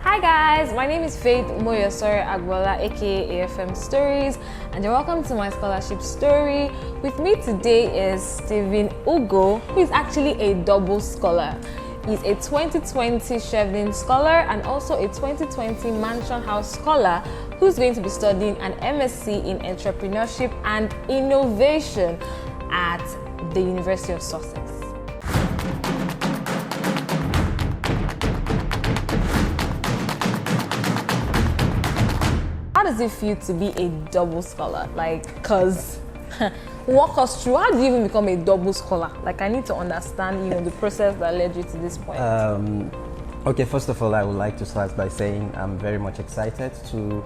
Hi guys, my name is Faith Moyosori Agbola, aka AFM Stories, and you're welcome to my scholarship story. With me today is Stephen Ugo, who is actually a double scholar. He's a 2020 Chevening scholar and also a 2020 Mansion House scholar who's going to be studying an MSc in Entrepreneurship and Innovation at the University of Sussex. How does it feel to be a double scholar? Cause walk us through, how do you even become a double scholar? I need to understand, the process that led you to this point. Okay, first of all, I would like to start by saying I'm very much excited to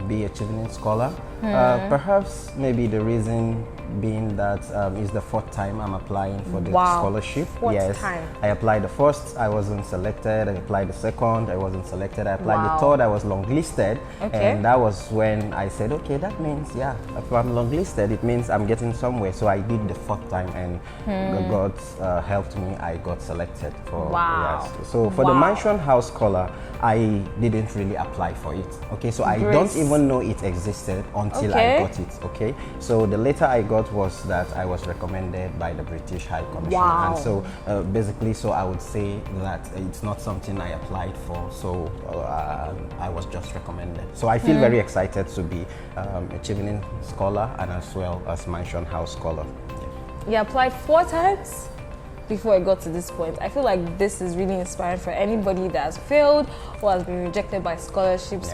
be a Chevening scholar. Perhaps maybe the reason being that it's the fourth time I'm applying for the scholarship. Fourth time. I applied the first, I wasn't selected. I applied the second, I wasn't selected. I applied the third, I was longlisted. Okay. And that was when I said, okay, that means, if I'm longlisted, it means I'm getting somewhere. So I did the fourth time and God helped me. I got selected for So for the Mansion House scholar, I didn't really apply for it. Okay, so I don't even know it existed until I got it. Okay, so the letter I got was that I was recommended by the British High Commission. And so basically, so I would say that it's not something I applied for, so I was just recommended. So I feel very excited to be a Chevening scholar and as well as Mansion House scholar. You applied 4 times before I got to this point. I feel like this is really inspiring for anybody that has failed or has been rejected by scholarships.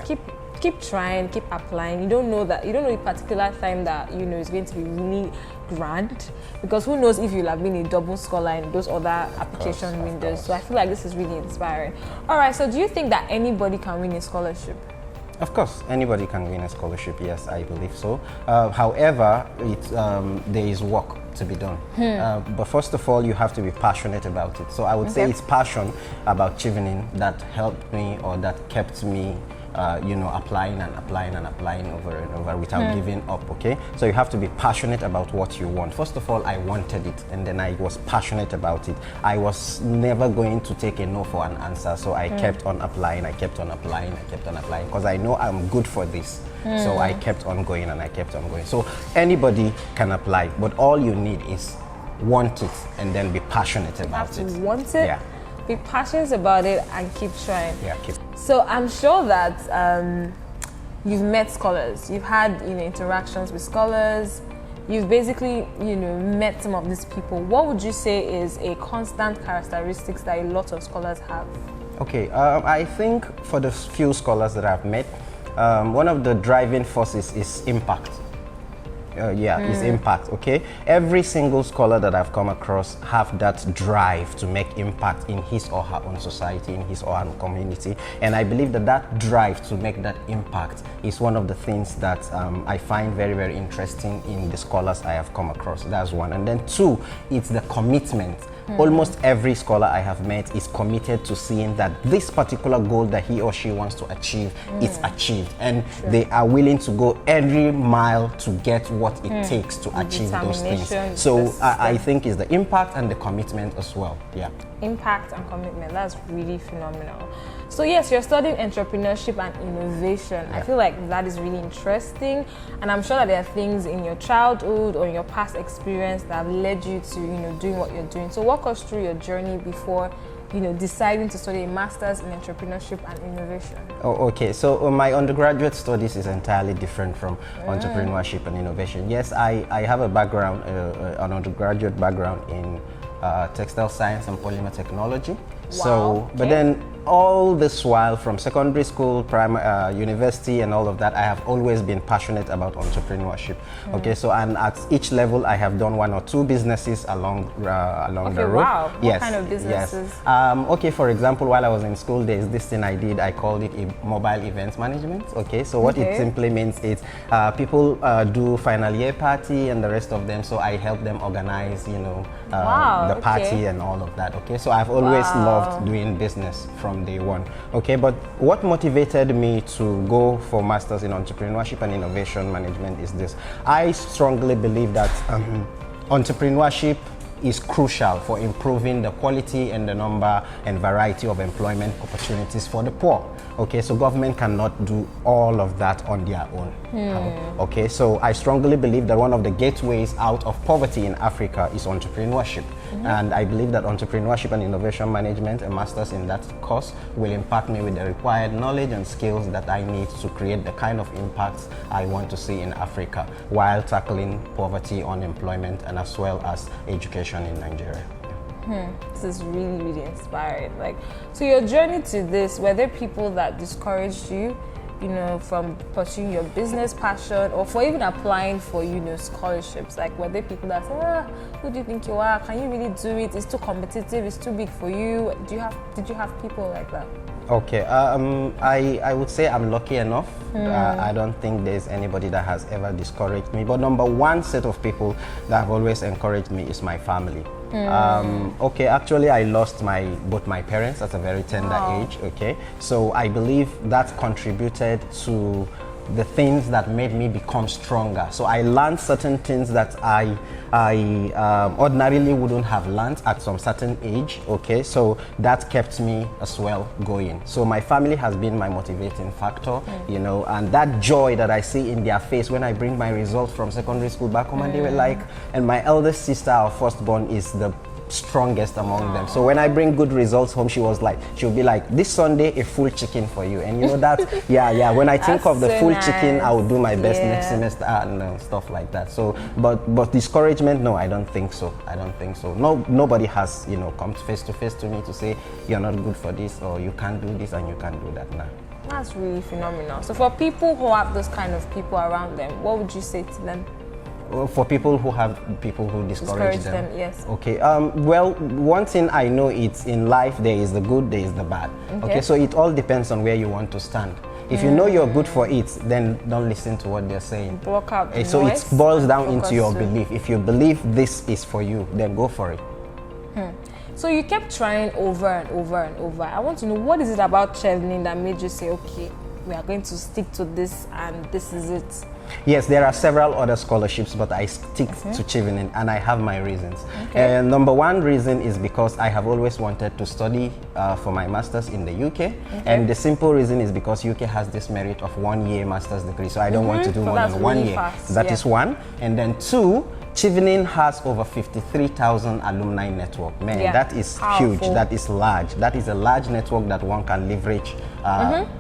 Keep trying, keep applying. You don't know a particular time that is going to be really grand, because who knows if you'll have been a double scholar in those other application windows. So I feel like this is really inspiring. All right, so do you think that anybody can win a scholarship? Of course, anybody can win a scholarship. Yes, I believe so. However, there is work to be done. But first of all, you have to be passionate about it. So I would say it's passion about Chevening that helped me, or that kept me applying and applying and applying over and over without giving up. Okay, so you have to be passionate about what you want. First of all, I wanted it, and then I was passionate about it. I was never going to take a no for an answer, so I kept on applying. I kept on applying. I kept on applying because I know I'm good for this. So I kept on going and I kept on going. So anybody can apply, but all you need is want it and then be passionate about it. Want it? Yeah. Be passionate about it and keep trying. Yeah, So I'm sure that you've met scholars, you've had interactions with scholars, you've basically met some of these people. What would you say is a constant characteristics that a lot of scholars have? Okay, I think for the few scholars that I've met, one of the driving forces is impact. Is impact. Okay, every single scholar that I've come across have that drive to make impact in his or her own society, in his or her own community, and I believe that drive to make that impact is one of the things that I find very, very interesting in the scholars I have come across. That's one. And then 2, it's the commitment. Almost every scholar I have met is committed to seeing that this particular goal that he or she wants to achieve is achieved, and they are willing to go every mile to get what it takes to achieve those things. So I think it's the impact and the commitment as well. Yeah. Impact and commitment, that's really phenomenal. So yes, you're studying entrepreneurship and innovation. I feel like that is really interesting, and I'm sure that there are things in your childhood or in your past experience that have led you to doing what you're doing. So walk us through your journey before deciding to study a master's in entrepreneurship and innovation. Oh, okay. So my undergraduate studies is entirely different from entrepreneurship and innovation. Yes, I have a background, an undergraduate background in textile science and polymer technology. But then all this while, from secondary school, university and all of that, I have always been passionate about entrepreneurship. Okay, so and at each level I have done 1 or 2 businesses along the road. Wow. What kind of businesses? Okay, for example, while I was in school, there's this thing I did, I called it a mobile events management. Okay, so what it simply means is people do final year party and the rest of them, so I help them organize the party and all of that. Okay, so I've always loved doing business from day one. Okay, but what motivated me to go for masters in entrepreneurship and innovation management is this. I strongly believe that entrepreneurship is crucial for improving the quality and the number and variety of employment opportunities for the poor. Okay, so government cannot do all of that on their own. Okay, so I strongly believe that one of the gateways out of poverty in Africa is entrepreneurship. And I believe that entrepreneurship and innovation management, a master's in that course, will impact me with the required knowledge and skills that I need to create the kind of impacts I want to see in Africa while tackling poverty, unemployment, and as well as education in Nigeria. This is really, really inspiring. Like, so your journey to this, were there people that discouraged you, you know, from pursuing your business passion or for even applying for, you know, scholarships? Like, were there people that said, who do you think you are? Can you really do it? It's too competitive. It's too big for you. Did you have people like that? Okay, I would say I'm lucky enough. I don't think there's anybody that has ever discouraged me. But number one set of people that have always encouraged me is my family. Okay, actually I lost both my parents at a very tender age. Okay, so I believe that contributed to the things that made me become stronger. So I learned certain things that I ordinarily wouldn't have learned at some certain age. Okay, so that kept me as well going. So my family has been my motivating factor, you know, and that joy that I see in their face when I bring my results from secondary school back home, and they were like, and my eldest sister, our firstborn, is the strongest among them. So when I bring good results home, she'll be like, this Sunday a full chicken for you. And you know that, when I think of the full chicken, I will do my best next semester and stuff like that. So but discouragement, no, I don't think so. No, nobody has, you know, come face to face to me to say you're not good for this or you can't do this and you can't do that now. That's really phenomenal. So for people who have those kind of people around them, what would you say to them? For people who have people who discourage them, yes. Okay. Well, one thing I know, it's in life there is the good, there is the bad. Okay. So it all depends on where you want to stand. If you know you're good for it, then don't listen to what they're saying. Block out the so noise, it boils down into your belief. If you believe this is for you, then go for it. So you kept trying over and over and over. I want to know, what is it about Chevening that made you say, okay, we are going to stick to this and this is it? Yes, there are several other scholarships, but I stick to Chevening, and I have my reasons. Number one reason is because I have always wanted to study for my master's in the UK, and the simple reason is because UK has this merit of 1 year master's degree, so I don't want to do more than 1 year. Fast. That is one. And then two, Chevening has over 53,000 alumni network. Man, that is huge. That is large. That is a large network that one can leverage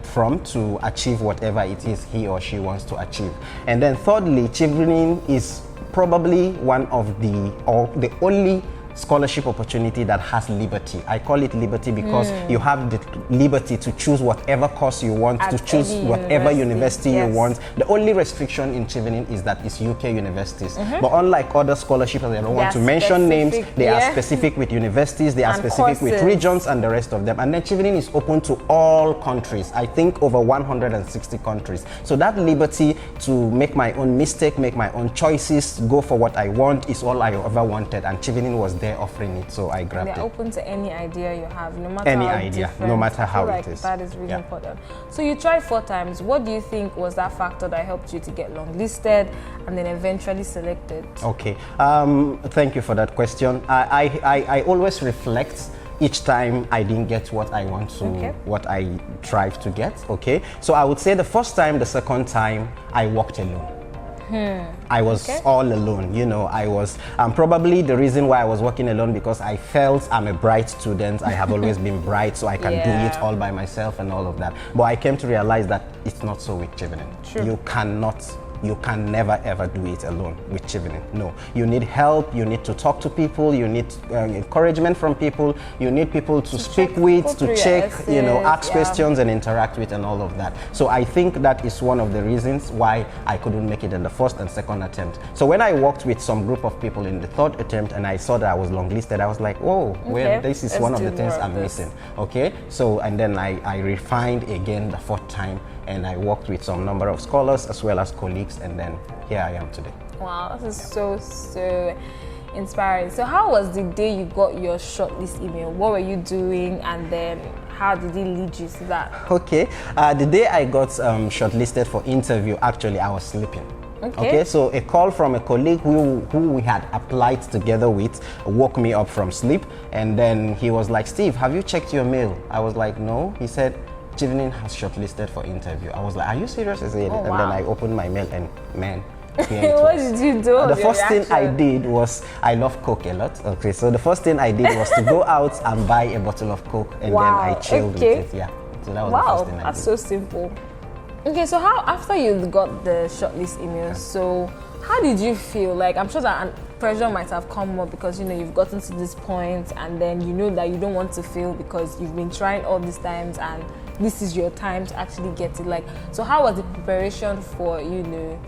from to achieve whatever it is he or she wants to achieve. And then thirdly, Chevening is probably one of the only scholarship opportunity that has liberty. I call it liberty because you have the liberty to choose whatever course you want, to choose whatever university you want. The only restriction in Chevening is that it's UK universities. But unlike other scholarships, I don't want to mention names, they are specific with universities, they are specific with regions and the rest of them. And then Chevening is open to all countries. I think over 160 countries. So that liberty to make my own mistake, make my own choices, go for what I want is all I ever wanted. And Chevening was there offering it, so I grabbed it. They're open to any idea you have, no matter any how idea, different. no matter how like it is. That is really important. So you tried 4 times. What do you think was that factor that helped you to get longlisted and then eventually selected? Okay. Thank you for that question. I always reflect each time I didn't get what I want to, what I tried to get. Okay. So I would say the first time, the second time, I walked alone. I was all alone, you know. I was probably the reason why I was working alone, because I felt I'm a bright student. I have always been bright, so I can do it all by myself and all of that. But I came to realize that it's not so with Chevening. You can never ever do it alone with Chevening. No, you need help, you need to talk to people, you need encouragement from people, you need people to speak with, to check, you know, ask questions and interact with and all of that. So I think that is one of the reasons why I couldn't make it in the first and second attempt. So when I worked with some group of people in the third attempt and I saw that I was longlisted, I was like, oh, well, this is one of the things I'm missing. Okay, so and then I refined again the fourth time, and I worked with some number of scholars as well as colleagues, and then here I am today. Wow, this is so inspiring. So how was the day you got your shortlist email? What were you doing, and then how did it lead you to that? Okay, the day I got shortlisted for interview, actually I was sleeping. Okay, so a call from a colleague who we had applied together with woke me up from sleep, and then he was like, Steve, have you checked your mail? I was like, no. He said, Chevening has shortlisted for interview. I was like, are you serious? He said, and then I opened my mail and man, what did you do? The first thing I did was, I love Coke a lot. Okay, so the first thing I did was to go out and buy a bottle of Coke, and then I chilled with it. Yeah, so that was the first thing I did. That's so simple. Okay, so how, after you got the shortlist email, so how did you feel? Like, I'm sure that pressure might have come more because, you know, you've gotten to this point, and then you know that you don't want to fail because you've been trying all these times and this is your time to actually get it. Like, so how was the preparation for, you know,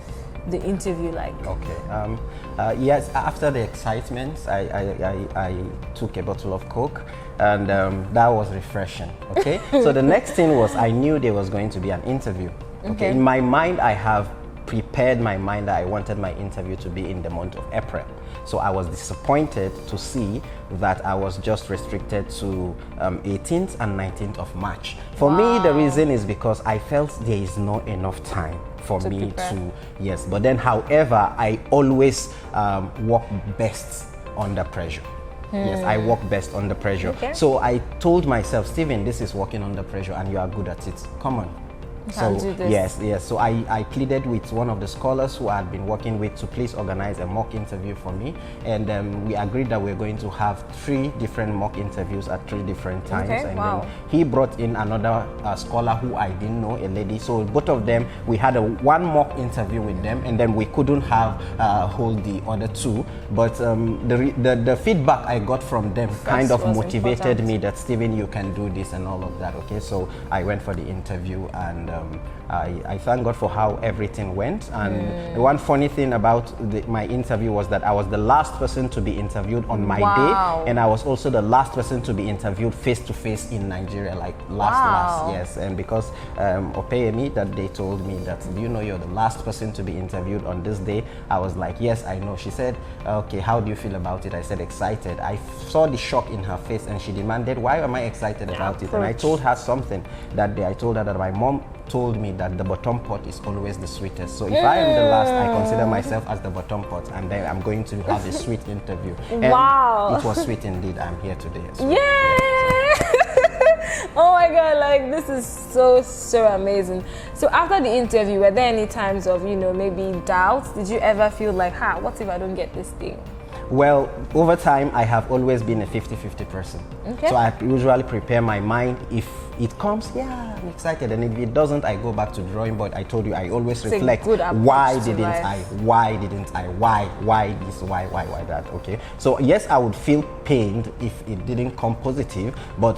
the interview like? Okay, yes, after the excitement, I took a bottle of Coke, and that was refreshing. Okay, so the next thing was, I knew there was going to be an interview. Okay, in my mind, I have prepared my mind that I wanted my interview to be in the month of April. So I was disappointed to see that I was just restricted to 18th and 19th of March. For me, the reason is because I felt there is not enough time for me to, yes. But then, however, I always work best under pressure. Yes, I work best under pressure. Okay. So I told myself, Stephen, this is working under pressure and you are good at it. Come on. So yes. So I pleaded with one of the scholars who I had been working with to please organize a mock interview for me, and we agreed that we're going to have 3 different mock interviews at 3 different times. Okay, and then he brought in another scholar who I didn't know, a lady. So both of them, we had one mock interview with them, and then we couldn't hold the other 2. But the feedback I got from them kind of motivated me that, Stephen, you can do this and all of that. Okay, so I went for the interview, and I thank God for how everything went. And the one funny thing about my interview was that I was the last person to be interviewed on my day, and I was also the last person to be interviewed face to face in Nigeria, like last, yes. And because Opeyemi, that they told me that, do you know you're the last person to be interviewed on this day? I was like, yes, I know. She said, okay, how do you feel about it? I said, excited. I saw the shock in her face, and she demanded, why am I excited about it? And I told her something that day. I told her that my mom told me that the bottom pot is always the sweetest. So if I am the last, I consider myself as the bottom pot, and then I'm going to have a sweet interview. And it was sweet indeed. I'm here today as well. Oh my God, like, this is so amazing. So after the interview, were there any times of, you know, maybe doubts? Did you ever feel like, what if I don't get this thing? Well, over time, I have always been a 50-50 person. Okay. So I usually prepare my mind. If it comes, yeah, I'm excited. And if it doesn't, I go back to the drawing board. I told you, I always reflect, why didn't I? Why this? Why that? Okay. So yes, I would feel pained if it didn't come positive, but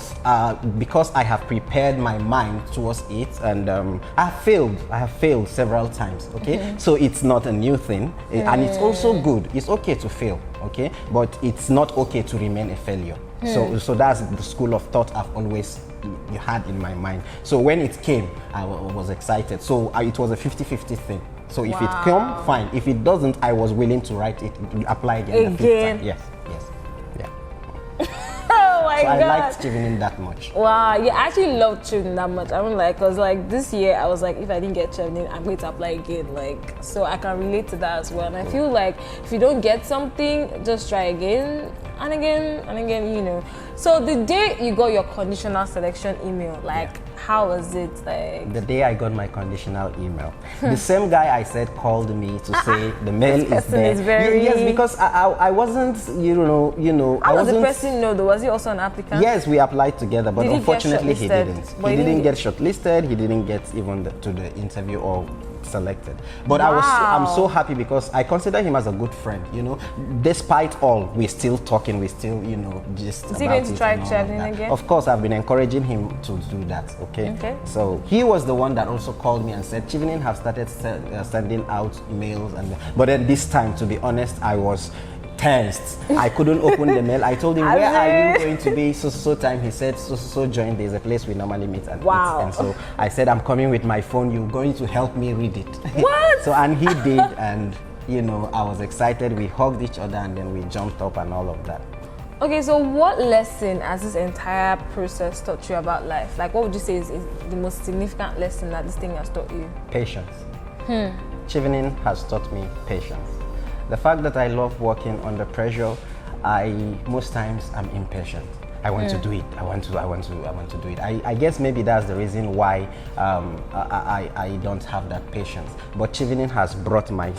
because I have prepared my mind towards it, and I have failed several times. Okay. So it's not a new thing, and it's also good. It's okay to fail. Okay, but it's not okay to remain a failure. So that's the school of thought I've always had in my mind. So when it came, I was excited. So it was a 50-50 thing. So if it come, fine. If it doesn't, I was willing to write it, apply again. The 5th time. Yes. Oh my God. I liked Chevening that much. Wow, yeah, I actually loved Chevening that much. I mean, like, cause like this year I was like, if I didn't get Chevening, I'm going to apply again. Like, so I can relate to that as well. And I feel like if you don't get something, just try again and again and again, you know. So the day you got your conditional selection email, like, how was it? Like, the day I got my conditional email, the same guy I said called me to say the mail is there. Yes, because I wasn't, you know. How was the person know though? Was he also an applicant? Yes, we applied together, but unfortunately he didn't. He didn't get shortlisted. He didn't get even to the interview or selected. But I'm so happy because I consider him as a good friend, you know. Despite all, we're still talking, we're still, you know, just Is he going to try Chevening again? Of course, I've been encouraging him to do that, okay? So he was the one that also called me and said, Chevening have started sending out emails, but then this time, to be honest, I was tensed. I couldn't open the mail. I told him, where are you going to be? So time. He said, so join. There's a place we normally meet and eat. And so I said, I'm coming with my phone. You're going to help me read it. What? So, and he did, and you know, I was excited. We hugged each other, and then we jumped up and all of that. Okay, so what lesson has this entire process taught you about life? Like, what would you say is the most significant lesson that this thing has taught you? Patience. Chevening has taught me patience. The fact that I love working under pressure, most times I'm impatient. I want to do it. I want to do it. I guess maybe that's the reason why I don't have that patience. But Chevening has brought my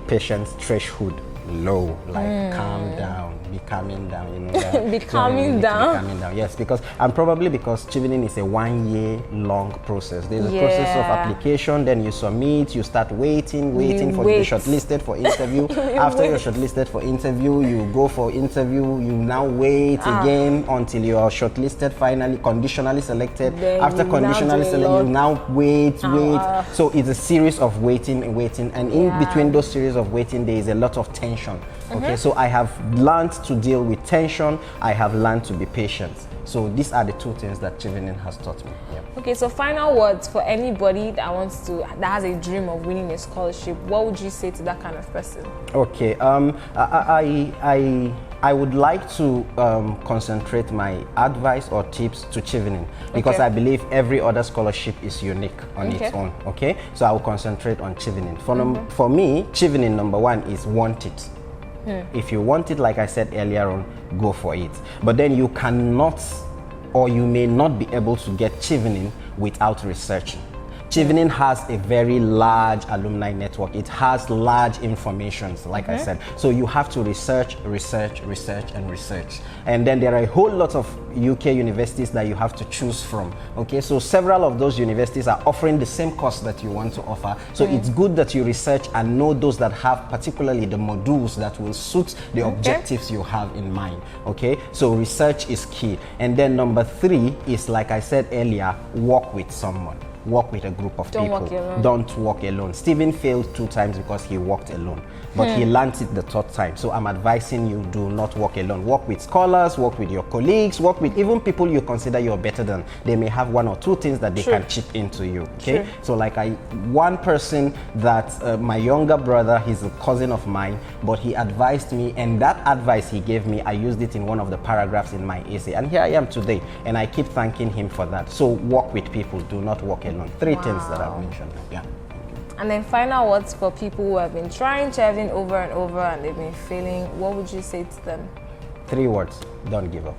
patience threshold low. Like calm down, be calming down. You know that. Be calming down. Be calming down. Yes, because probably because Chevening is a 1 year long process. There's a process of application. Then you submit. You start waiting for you to be shortlisted for interview. After you're shortlisted for interview, you go for interview. You now wait again until you are shortlisted. Finally, conditionally selected. Then after conditionally selected, you now wait. So it's a series of waiting, and in between those series of waiting, there is a lot of tension. Okay, so I have learned to deal with tension. I have learned to be patient. So these are the two things that Chevening has taught me. Yeah. Okay, so final words for anybody that has a dream of winning a scholarship. What would you say to that kind of person? Okay, I would like to concentrate my advice or tips to Chevening because I believe every other scholarship is unique on its own. Okay, so I will concentrate on Chevening. For me, Chevening number one is want it. If you want it, like I said earlier on, go for it. But then you cannot, or you may not be able to get Chevening without researching. Chevening has a very large alumni network. It has large informations, like I said. So you have to research. And then there are a whole lot of UK universities that you have to choose from. Okay, so several of those universities are offering the same course that you want to offer. So it's good that you research and know those that have particularly the modules that will suit the objectives you have in mind. Okay, so research is key. And then number 3 is, like I said earlier, work with someone. Work with a group of people. Don't walk alone. Stephen failed 2 times because he walked alone, but he learned it the 3rd time. So I'm advising you, do not walk alone. Work with scholars, work with your colleagues, work with even people you consider you're better than. They may have 1 or 2 things that they can chip into you. Okay, so like one person that my younger brother, he's a cousin of mine, but he advised me, and that advice he gave me, I used it in one of the paragraphs in my essay, and here I am today, and I keep thanking him for that. So work with people, do not walk alone. 3 things that I've mentioned. Yeah. And then final words for people who have been trying Chevening over and over and they've been failing. What would you say to them? 3 words. Don't give up.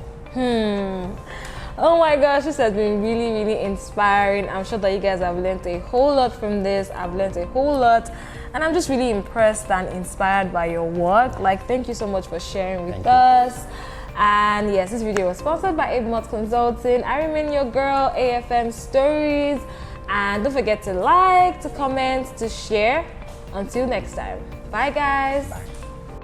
Oh my gosh, this has been really, really inspiring. I'm sure that you guys have learned a whole lot from this. I've learned a whole lot. And I'm just really impressed and inspired by your work. Like, thank you so much for sharing with us. And yes, this video was sponsored by Abemont Consulting. I remain your girl, AFM Stories. And don't forget to like, to comment, to share. Until next time. Bye, guys. Bye.